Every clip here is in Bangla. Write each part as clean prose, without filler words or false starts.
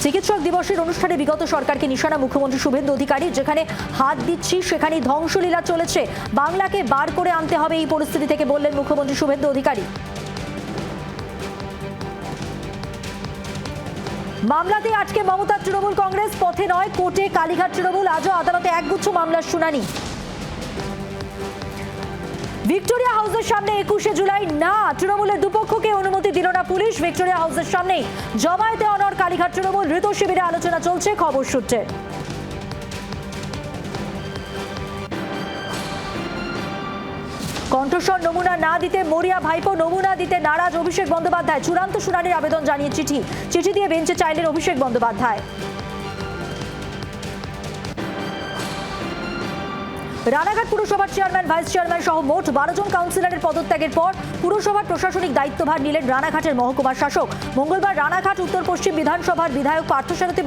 চিকিৎসক দিবসের অনুষ্ঠানে বিগত সরকারকে নিশানা মুখ্যমন্ত্রী শুভেন্দু অধিকারী। যেখানে হাত দিচ্ছি সেখানে ধ্বংসলীলা চলেছে, বাংলাকে বার করে আনতে হবে এই পরিস্থিতি থেকে, বললেন মুখ্যমন্ত্রী শুভেন্দু অধিকারী। মামলাতে আজকে মমতা তৃণমূল কংগ্রেস, পথে নয় কোর্টে কালীঘাট তৃণমূল। আজও আদালতে একগুচ্ছ মামলার শুনানি। ভিক্টোরিয়া হাউসের সামনে 21শে জুলাই না, তৃণমূলের দুপক্ষকে অনুমতি দিল না পুলিশ। ভিক্টোরিয়া হাউসের সামনেই জমায়েতে অনড় কালীঘাট তৃণমূল। হৃত শিবিরে আলোচনা চলছে খবর সূত্রে। কণ্ঠস্বর নমুনা না দিতে মরিয়া ভাইপো, নমুনা দিতে নারাজ অভিষেক বন্দ্যোপাধ্যায়। চূড়ান্ত শুনানির আবেদন জানিয়ে চিঠি দিয়ে বেঞ্চে চাইলেন অভিষেক বন্দ্যোপাধ্যায়। রানাঘাট পুরসভার চেয়ারম্যান, ভাইস চেয়ারম্যান সহ মোট 12 জন কাউন্সিলরের পদত্যাগের পর পুরসভার প্রশাসনিক দায়িত্বভার নিলেন রানাঘাটের মহকুমা শাসক। মঙ্গলবার রানাঘাট উত্তর পশ্চিম বিধানসভার বিধায়ক পার্থসারথী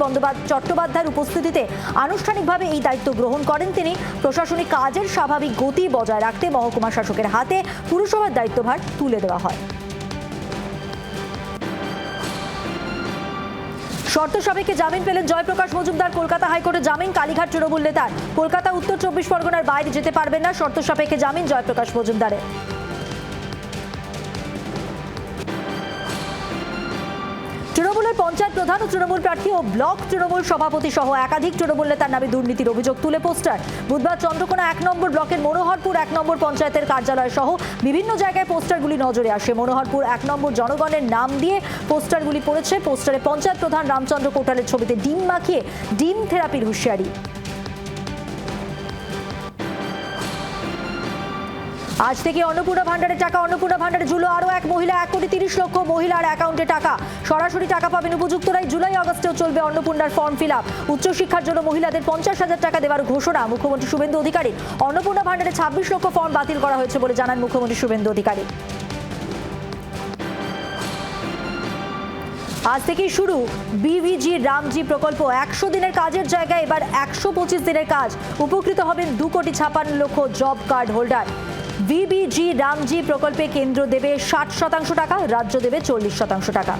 চট্টোপাধ্যায়ের উপস্থিতিতে আনুষ্ঠানিকভাবে এই দায়িত্ব গ্রহণ করেন তিনি। প্রশাসনিক কাজের স্বাভাবিক গতি বজায় রাখতে মহকুমা শাসকের হাতে পুরসভার দায়িত্বভার তুলে দেওয়া হয়। শর্ত সাপেক্ষে জামিন পেলেন জয়প্রকাশ মজুমদার। কলকাতা হাইকোর্টে জামিন কালীঘাট তৃণমূল নেতার। কলকাতা উত্তর 24 পরগনার বাইরে যেতে পারবেন না, শর্ত সাপেক্ষে জামিন জয়প্রকাশ মজুমদারের। তৃণমূলের পঞ্চায়েত প্রধান ও তৃণমূল প্রার্থী ও ব্লক তৃণমূল সভাপতি সহ একাধিক তৃণমূল নেতার নামে দুর্নীতির অভিযোগ তুলে পোস্টার। বুধবার চন্দ্রকোনা 1 নম্বর ব্লকের মনোহরপুর 1 নম্বর পঞ্চায়েতের কার্যালয় সহ বিভিন্ন জায়গায় পোস্টারগুলি নজরে আসে। মনোহরপুর 1 নম্বর জনগণের নাম দিয়ে পোস্টারগুলি পড়েছে। পোস্টারে পঞ্চায়েত প্রধান রামচন্দ্র কোটালের ছবিতে ডিম মাখিয়ে ডিম থেরাপির হুঁশিয়ারি। আজ থেকে অন্নপূর্ণা ভান্ডারের টাকা, অন্নপূর্ণা ভান্ডারে জুলো আরও এক মহিলা। 1,30,00,000 মহিলার অ্যাকাউন্টে টাকা। সরাসরি টাকা পাবেন উপযুক্তরাই। জুলাই আগস্টেও চলবে অন্নপূর্ণার ফর্ম ফিল আপ। উচ্চশিক্ষার জন্য মহিলাদের 50,000 টাকা দেওয়ার ঘোষণা মুখ্যমন্ত্রী শুভেন্দু অধিকারী। অন্নপূর্ণা ভান্ডারে 26 লক্ষ ফর্ম বাতিল করা হয়েছে বলে জানান মুখ্যমন্ত্রী শুভেন্দু অধিকারী। আজ থেকেই শুরু বিভিজি রামজি প্রকল্প। 100 দিনের কাজের জায়গায় এবার 125 দিনের কাজ। উপকৃত হবেন 2,56,00,000 job card holder. BVG Ramji প্রকল্পে কেন্দ্র দেবে 60% টাকা, রাজ্য দেবে 40% টাকা।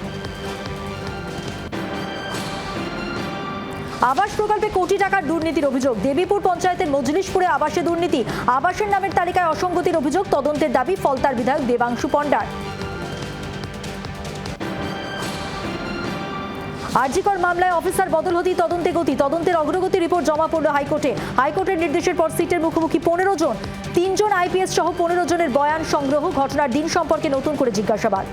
আবাস প্রকল্পে কোটি টাকার দুর্নীতির অভিযোগ। দেবীপুর পঞ্চায়েতের মজলিশপুরে আবাসে দুর্নীতি। আবাসের নামের তালিকায় অসঙ্গতির অভিযোগ। তদন্তের দাবি ফলতার বিধায়ক দেবাংশু পণ্ডার। আরজিকর মামলায় অফিসার বদল হতেই তদন্তে গতি। তদন্তের অগ্রগতি রিপোর্ট জমা পড়ল হাইকোর্টে। হাইকোর্টের নির্দেশের পর সিটের মুখোমুখি 15 জন। 3 জন আইপিএস সহ 15 জনের বয়ান সংগ্রহ। ঘটনার দিন সম্পর্কে নতুন করে জিজ্ঞাসাবাদ।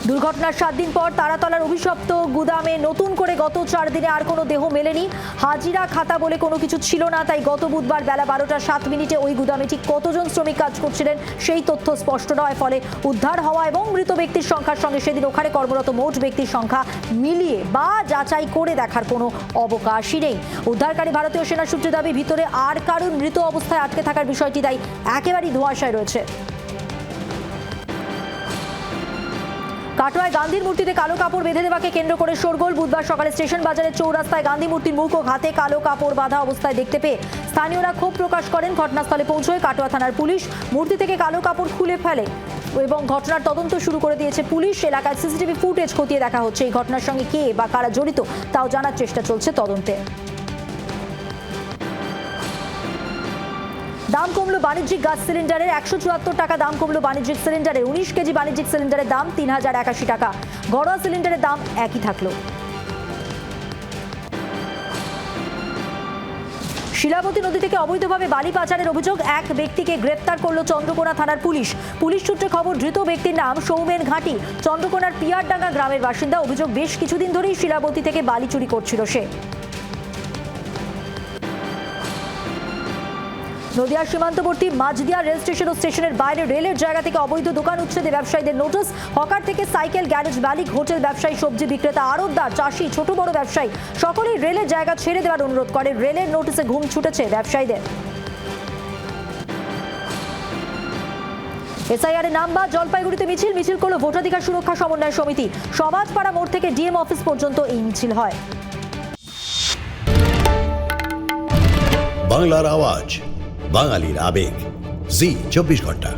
দুর্ঘটনার 7 দিন পর তারাতলার অভিশপ্ত গুদামে নতুন করে গত 4 দিনে আর কোনো দেহ মেলেনি। হাজিরা খাতা বলে কোনো কিছু ছিল না, তাই গত বুধবার বেলা 12:07 ওই গুদামে ঠিক কতজন শ্রমিক কাজ করছিলেন সেই তথ্য স্পষ্ট নয়। ফলে উদ্ধার হওয়া এবং মৃত ব্যক্তির সংখ্যার সঙ্গে সেদিন ওখানে কর্মরত মোট ব্যক্তির সংখ্যা মিলিয়ে বা যাচাই করে দেখার কোনো অবকাশই নেই। উদ্ধারকারী ভারতীয় সেনা সূত্রে দাবি, ভিতরে আর কারণ মৃত অবস্থায় আটকে থাকার বিষয়টি তাই একেবারেই ধোঁয়াশায় রয়েছে। কাটোয়ায় গান্ধীর মূর্তিতে কালো কাপড় বেঁধে দেওয়াকে কেন্দ্র করে শোরগোল। বুধবার সকালে স্টেশন বাজারের চৌরাস্তায় গান্ধী মূর্তির মুখ ও হাতে কালো কাপড় বাঁধা অবস্থায় দেখতে পেয়ে স্থানীয়রা ক্ষোভ প্রকাশ করেন। ঘটনাস্থলে পৌঁছয় কাটোয়া থানার পুলিশ। মূর্তি থেকে কালো কাপড় খুলে ফেলে এবং ঘটনার তদন্ত শুরু করে দিয়েছে পুলিশ। এলাকায় সিসিটিভি ফুটেজ খতিয়ে দেখা হচ্ছে। এই ঘটনার সঙ্গে কে বা কারা জড়িত তাও জানার চেষ্টা চলছে তদন্তে। দাম কমলো বাণিজ্যিক গ্যাস সিলিন্ডারের। 174 টাকা দাম কমলো বাণিজ্যিক সিলিন্ডারের। 19 কেজি বাণিজ্যিক সিলিন্ডারের দাম 3081 টাকা। ঘরোয়া সিলিন্ডারের দাম একই থাকলো। শিলাবতী নদী থেকে অবৈধভাবে বালি পাচারের অভিযোগ। এক ব্যক্তিকে গ্রেপ্তার করলো চন্দ্রকোনা থানার পুলিশ। পুলিশ সূত্রে খবর, ধৃত ব্যক্তির নাম সৌমেন ঘাটি, চন্দ্রকোনার পিয়ারডাঙ্গা গ্রামের বাসিন্দা। অভিযোগ, বেশ কিছুদিন ধরেই শিলাবতী থেকে বালি চুরি করছিল সে। নদিয়ার সীমান্তবর্তী মাঝদিয়া রেল স্টেশন ও স্টেশনের বাইরে রেলের জায়গা থেকে অবৈধ দোকান উচ্ছেদে ব্যবসায়ীদের নোটিশ। হকার থেকে সাইকেল, গ্যারেজ মালিক, হোটেল ব্যবসায়ী, সবজি বিক্রেতা, আড়তদার, চাষি, ছোট বড় ব্যবসায়ী সকলেই রেলের জায়গা ছেড়ে দেওয়ার অনুরোধ করে। রেলের নোটিশে ঘুম ছুটেছে ব্যবসায়ীদের। এসআইআর এর নাম বা জলপাইগুড়িতে মিছিল করল ভোটাধিকার সুরক্ষা সমন্বয় সমিতি। সমাজপাড়া মোড় থেকে ডিএম অফিস পর্যন্ত এই মিছিল হয়। বাংলার আওয়াজ, বাঙালির আবেগ, জি 24 ঘন্টা।